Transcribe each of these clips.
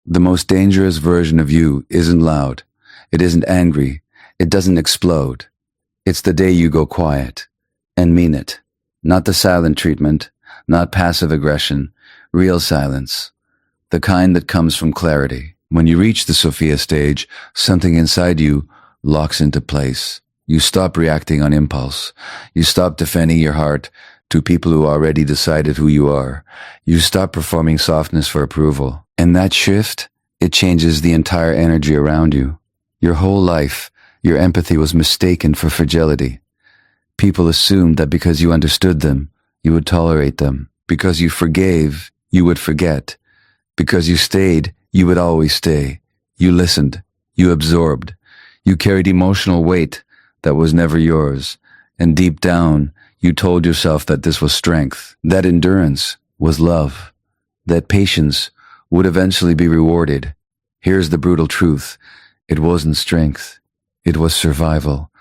The most dangerous version of you isn't loud. It isn't angry. It doesn't explode. It's the day you go quiet and mean it. Not the silent treatment, not passive aggression, real silence. The kind that comes from clarity. When you reach the Sophia stage, something inside you locks into place. You stop reacting on impulse. You stop defending your heart to people who already decided who you are. You stop performing softness for approval. And that shift, it changes the entire energy around you. Your whole life, your empathy was mistaken for fragility. People assumed that because you understood them, you would tolerate them. Because you forgave, you would forget. Because you stayed, you would always stay. You listened. You absorbed. You carried emotional weight that was never yours. And deep down, you told yourself that this was strength, that endurance was love, that patience would eventually be rewarded. Here's the brutal truth. It wasn't strength. It was survival.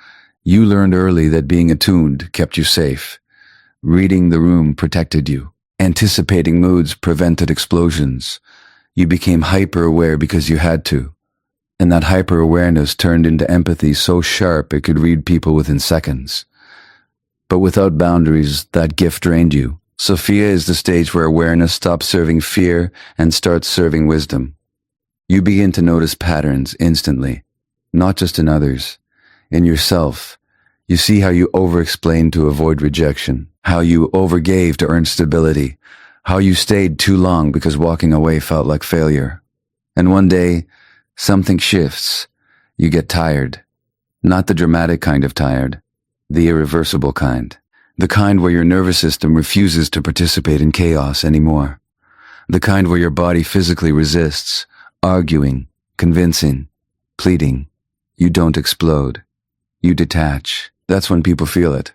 You learned early that being attuned kept you safe. Reading the room protected you. Anticipating moods prevented explosions. You became hyper-aware because you had to. And that hyper-awareness turned into empathy so sharp it could read people within seconds. But without boundaries, that gift drained you. Sophia is the stage where awareness stops serving fear and starts serving wisdom. You begin to notice patterns instantly, not just in others, in yourself. You see how you over-explained to avoid rejection, how you overgave to earn stability, how you stayed too long because walking away felt like failure. And one day, something shifts. You get tired. Not the dramatic kind of tired, the irreversible kind. The kind where your nervous system refuses to participate in chaos anymore. The kind where your body physically resists, arguing, convincing, pleading. You don't explode. You detach. That's when people feel it.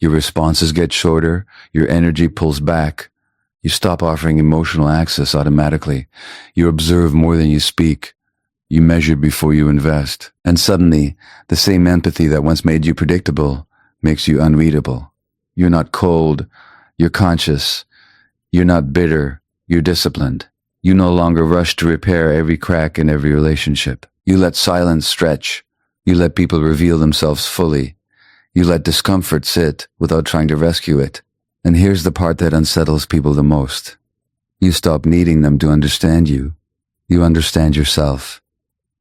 Your responses get shorter, your energy pulls back. You stop offering emotional access automatically. You observe more than you speak. You measure before you invest. And suddenly, the same empathy that once made you predictable makes you unreadable. You're not cold, you're conscious. You're not bitter, you're disciplined. You no longer rush to repair every crack in every relationship. You let silence stretch. You let people reveal themselves fully. You let discomfort sit without trying to rescue it. And here's the part that unsettles people the most. You stop needing them to understand you. You understand yourself.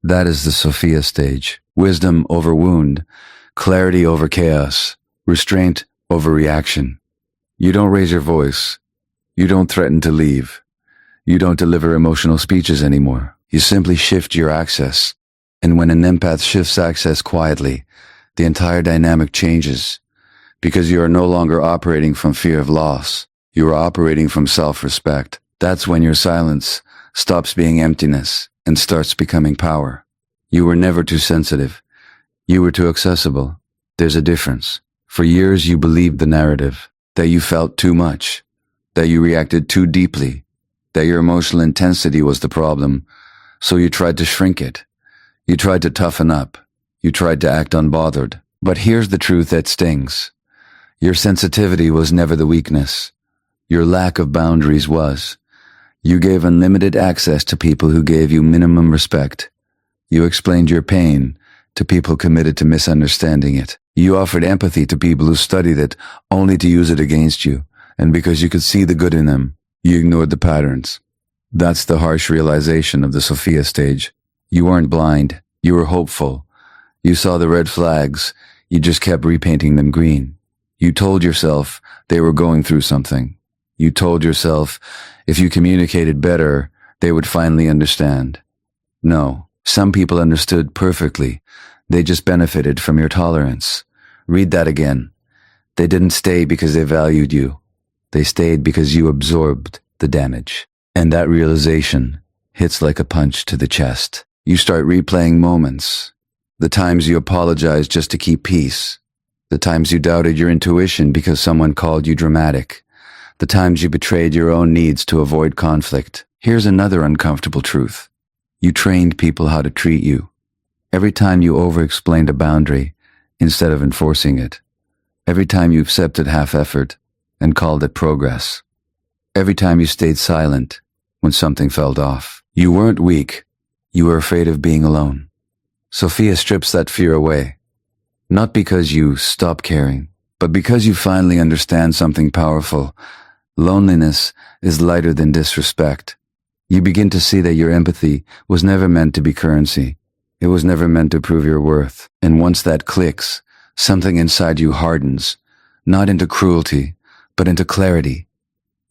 That is the Sophia stage. Wisdom over wound, clarity over chaos, restraint over reaction. You don't raise your voice. You don't threaten to leave. You don't deliver emotional speeches anymore. You simply shift your access. And when an empath shifts access quietly, the entire dynamic changes. Because you are no longer operating from fear of loss. You are operating from self-respect. That's when your silence stops being emptiness and starts becoming power. You were never too sensitive. You were too accessible. There's a difference. For years you believed the narrative, that you felt too much, that you reacted too deeply, that your emotional intensity was the problem, so you tried to shrink it. You tried to toughen up. You tried to act unbothered. But here's the truth that stings. Your sensitivity was never the weakness. Your lack of boundaries was. You gave unlimited access to people who gave you minimum respect. You explained your pain to people committed to misunderstanding it. You offered empathy to people who studied it only to use it against you. And because you could see the good in them, you ignored the patterns. That's the harsh realization of the Sophia stage. You weren't blind. You were hopeful. You saw the red flags. You just kept repainting them green. You told yourself they were going through something. You told yourself if you communicated better, they would finally understand. No, some people understood perfectly. They just benefited from your tolerance. Read that again. They didn't stay because they valued you. They stayed because you absorbed the damage. And that realization hits like a punch to the chest. You start replaying moments. The times you apologized just to keep peace. The times you doubted your intuition because someone called you dramatic. The times you betrayed your own needs to avoid conflict. Here's another uncomfortable truth. You trained people how to treat you. Every time you over-explained a boundary instead of enforcing it. Every time you accepted half effort and called it progress. Every time you stayed silent when something felt off. You weren't weak. You were afraid of being alone. Sophia strips that fear away. Not because you stop caring, but because you finally understand something powerful. Loneliness is lighter than disrespect. You begin to see that your empathy was never meant to be currency. It was never meant to prove your worth. And once that clicks, something inside you hardens, not into cruelty, but into clarity.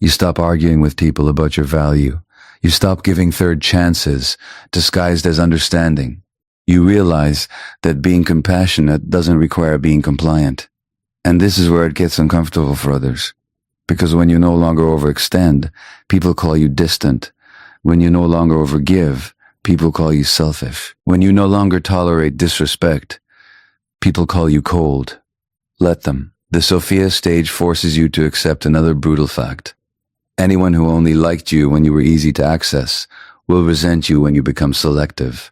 You stop arguing with people about your value. You stop giving third chances, disguised as understanding. You realize that being compassionate doesn't require being compliant. And this is where it gets uncomfortable for others. Because when you no longer overextend, people call you distant. When you no longer overgive, people call you selfish. When you no longer tolerate disrespect, people call you cold. Let them. The Sophia Stage forces you to accept another brutal fact. Anyone who only liked you when you were easy to access will resent you when you become selective.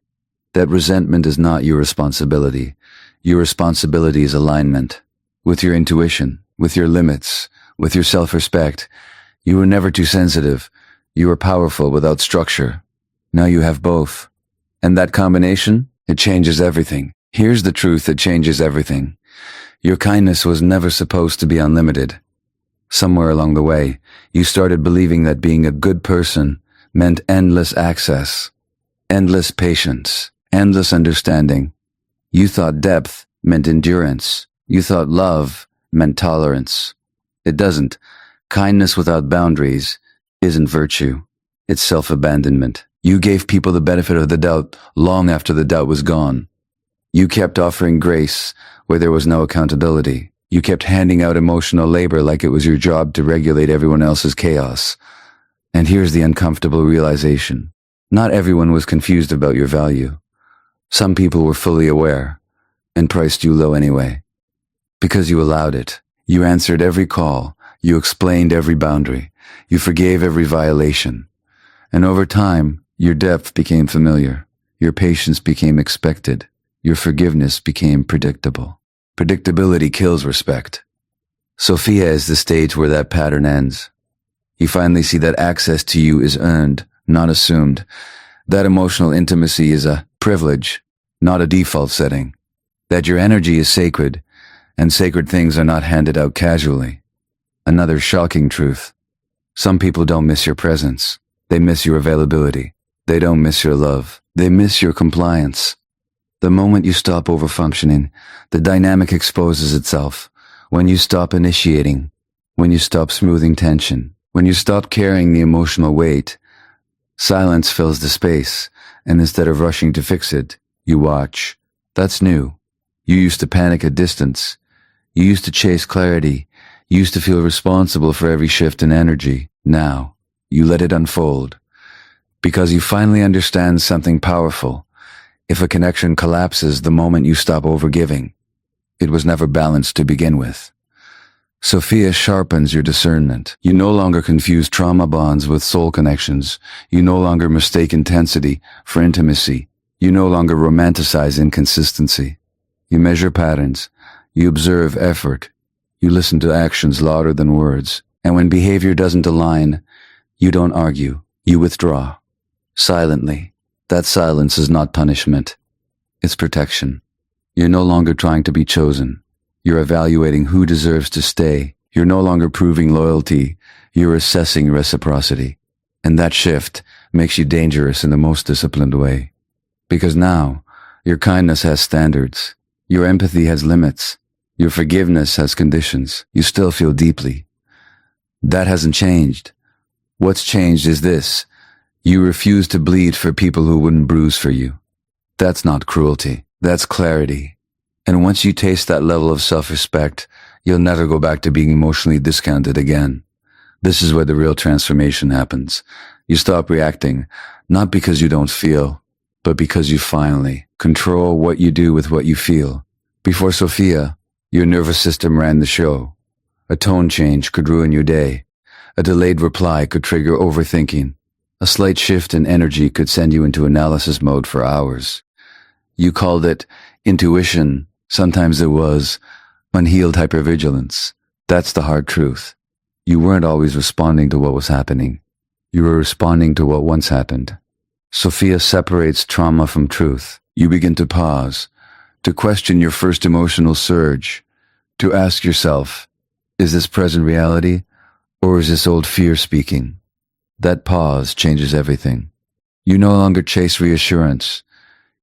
That resentment is not your responsibility. Your responsibility is alignment. With your intuition, with your limits, with your self-respect. You were never too sensitive. You were powerful without structure. Now you have both. And that combination, it changes everything. Here's the truth that changes everything. Your kindness was never supposed to be unlimited. Somewhere along the way, you started believing that being a good person meant endless access, endless patience, endless understanding. You thought depth meant endurance. You thought love meant tolerance. It doesn't. Kindness without boundaries isn't virtue. It's self-abandonment. You gave people the benefit of the doubt long after the doubt was gone. You kept offering grace where there was no accountability. You kept handing out emotional labor like it was your job to regulate everyone else's chaos. And here's the uncomfortable realization. Not everyone was confused about your value. Some people were fully aware and priced you low anyway. Because you allowed it. You answered every call. You explained every boundary. You forgave every violation. And over time, your depth became familiar. Your patience became expected. Your forgiveness became predictable. Predictability kills respect. Sophia is the stage where that pattern ends. You finally see that access to you is earned, not assumed. That emotional intimacy is a privilege, not a default setting. That your energy is sacred, and sacred things are not handed out casually. Another shocking truth. Some people don't miss your presence. They miss your availability. They don't miss your love. They miss your compliance. The moment you stop overfunctioning, the dynamic exposes itself. When you stop initiating, when you stop smoothing tension, when you stop carrying the emotional weight, silence fills the space, and instead of rushing to fix it, you watch. That's new. You used to panic at distance. You used to chase clarity. You used to feel responsible for every shift in energy. Now, you let it unfold. Because you finally understand something powerful. If a connection collapses the moment you stop overgiving, it was never balanced to begin with. Sophia sharpens your discernment. You no longer confuse trauma bonds with soul connections. You no longer mistake intensity for intimacy. You no longer romanticize inconsistency. You measure patterns. You observe effort. You listen to actions louder than words. And when behavior doesn't align, you don't argue. You withdraw. Silently. That silence is not punishment. It's protection. You're no longer trying to be chosen. You're evaluating who deserves to stay. You're no longer proving loyalty. You're assessing reciprocity. And that shift makes you dangerous in the most disciplined way. Because now, your kindness has standards. Your empathy has limits. Your forgiveness has conditions. You still feel deeply. That hasn't changed. What's changed is this. You refuse to bleed for people who wouldn't bruise for you. That's not cruelty. That's clarity. And once you taste that level of self-respect, you'll never go back to being emotionally discounted again. This is where the real transformation happens. You stop reacting, not because you don't feel, but because you finally control what you do with what you feel. Before Sophia, your nervous system ran the show. A tone change could ruin your day. A delayed reply could trigger overthinking. A slight shift in energy could send you into analysis mode for hours. You called it intuition. Sometimes it was unhealed hypervigilance. That's the hard truth. You weren't always responding to what was happening. You are responding to what once happened. Sophia separates trauma from truth. You begin to pause, to question your first emotional surge, to ask yourself, is this present reality, or is this old fear speaking? That pause changes everything. You no longer chase reassurance.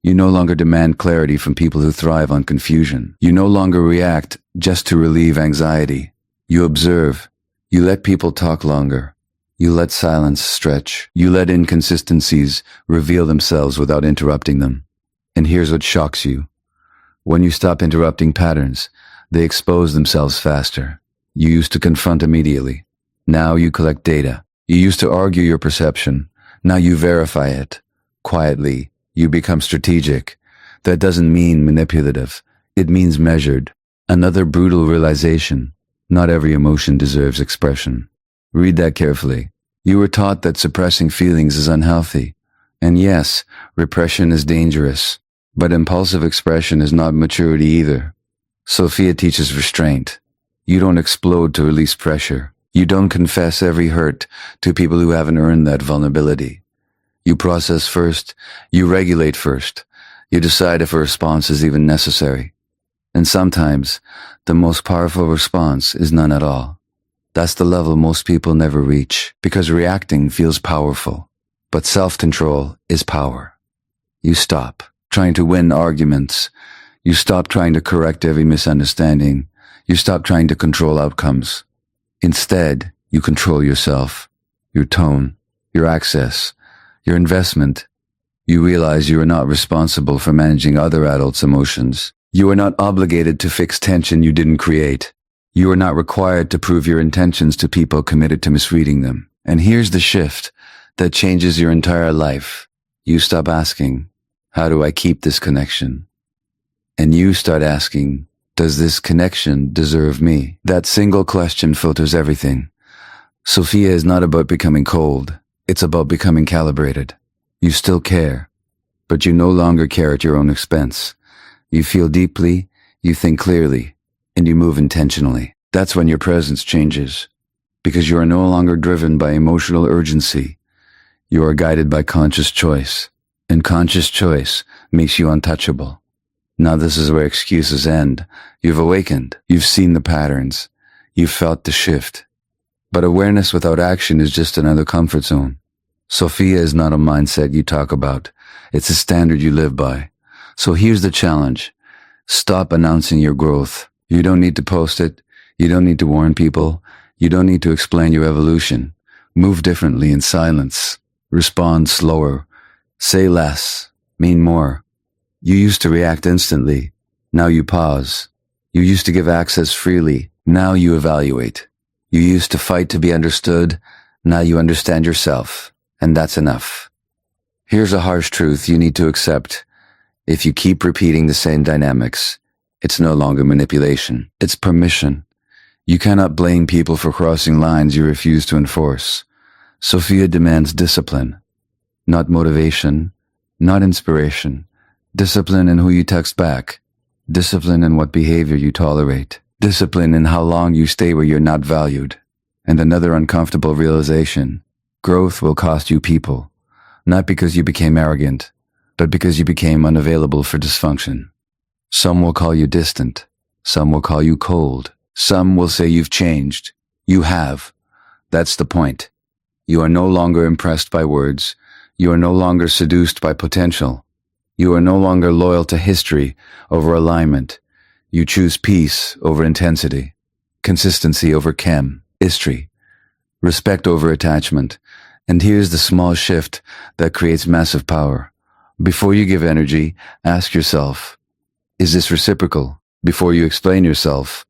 You no longer demand clarity from people who thrive on confusion. You no longer react just to relieve anxiety. You observe. You let people talk longer. You let silence stretch. You let inconsistencies reveal themselves without interrupting them. And here's what shocks you. When you stop interrupting patterns, they expose themselves faster. You used to confront immediately. Now you collect data. You used to argue your perception. Now you verify it. Quietly, you become strategic. That doesn't mean manipulative. It means measured. Another brutal realization. Not every emotion deserves expression. Read that carefully. You were taught that suppressing feelings is unhealthy. And yes, repression is dangerous. But impulsive expression is not maturity either. Sophia teaches restraint. You don't explode to release pressure. You don't confess every hurt to people who haven't earned that vulnerability. You process first. You regulate first. You decide if a response is even necessary. And sometimes, the most powerful response is none at all. That's the level most people never reach, because reacting feels powerful. But self-control is power. You stop trying to win arguments. You stop trying to correct every misunderstanding. You stop trying to control outcomes. Instead, you control yourself, your tone, your access, your investment. You realize you are not responsible for managing other adults' emotions. You are not obligated to fix tension you didn't create. You are not required to prove your intentions to people committed to misreading them. And here's the shift that changes your entire life. You stop asking, how do I keep this connection? And you start asking, does this connection deserve me? That single question filters everything. Sophia is not about becoming cold. It's about becoming calibrated. You still care, but you no longer care at your own expense. You feel deeply, you think clearly, and you move intentionally. That's when your presence changes, because you are no longer driven by emotional urgency. You are guided by conscious choice, and conscious choice makes you untouchable. Now this is where excuses end. You've awakened. You've seen the patterns. You've felt the shift. But awareness without action is just another comfort zone. Sophia is not a mindset you talk about. It's a standard you live by. So here's the challenge. Stop announcing your growth. You don't need to post it. You don't need to warn people. You don't need to explain your evolution. Move differently in silence. Respond slower. Say less. Mean more. You used to react instantly. Now you pause. You used to give access freely. Now you evaluate. You used to fight to be understood. Now you understand yourself. And that's enough. Here's a harsh truth you need to accept. If you keep repeating the same dynamics, it's no longer manipulation. It's permission. You cannot blame people for crossing lines you refuse to enforce. Sophia demands discipline. Not motivation. Not inspiration. Discipline in who you text back. Discipline in what behavior you tolerate. Discipline in how long you stay where you're not valued. And another uncomfortable realization. Growth will cost you people. Not because you became arrogant, but because you became unavailable for dysfunction. Some will call you distant. Some will call you cold. Some will say you've changed. You have. That's the point. You are no longer impressed by words. You are no longer seduced by potential. You are no longer loyal to history over alignment. You choose peace over intensity, consistency over history, respect over attachment. And here's the small shift that creates massive power. Before you give energy, ask yourself, is this reciprocal? Before you explain yourself,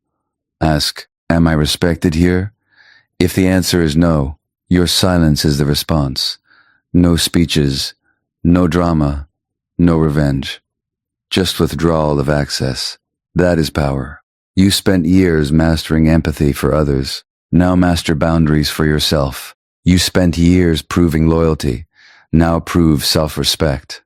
ask, am I respected here? If the answer is no, your silence is the response. No speeches, no drama, no revenge. Just withdrawal of access. That is power. You spent years mastering empathy for others. Now master boundaries for yourself. You spent years proving loyalty. Now prove self-respect.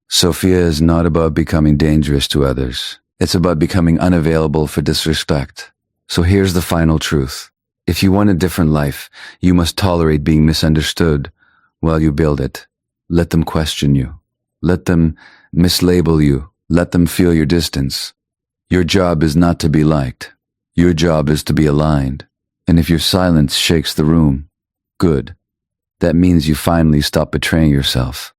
Sophia is not about becoming dangerous to others. It's about becoming unavailable for disrespect. So here's the final truth. If you want a different life, you must tolerate being misunderstood while you build it. Let them question you. Let them mislabel you. Let them feel your distance. Your job is not to be liked. Your job is to be aligned. And if your silence shakes the room, good. That means you finally stop betraying yourself.